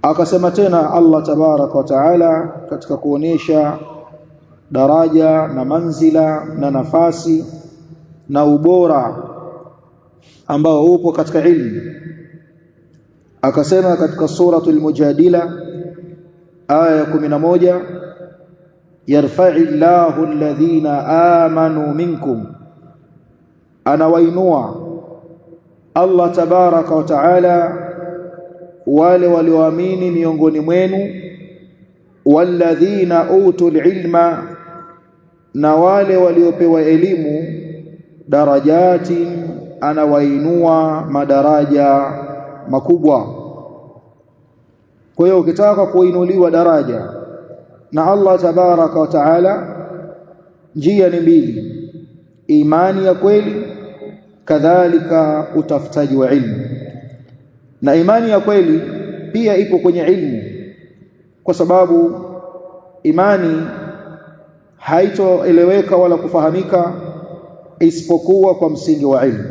Akasema tena Allah tabaraka wa taala katika kuonesha daraja na manzila na nafasi na ubora ambao upo katika ilmu. Akasema katika suratul Mujadila aya 11, yarfa'illahu alladhina amanu minkum, anawainua Allah tabaraka wa taala wale walioamini miongoni mwenu, walladhina utul ilma, na wale waliopewa elimu, darajati, anawainua madaraja makubwa. Kwa hiyo ukitaka kuinuliwa daraja na Allah tabaraka wa taala, njia ni mbili: imani ya kweli, kadhalika utafutaji wa ilmu. Na imani ya kweli pia ipo kwenye ilmu, kwa sababu imani haitoeleweka wala kufahamika isipokuwa kwa msingi wa ilmu.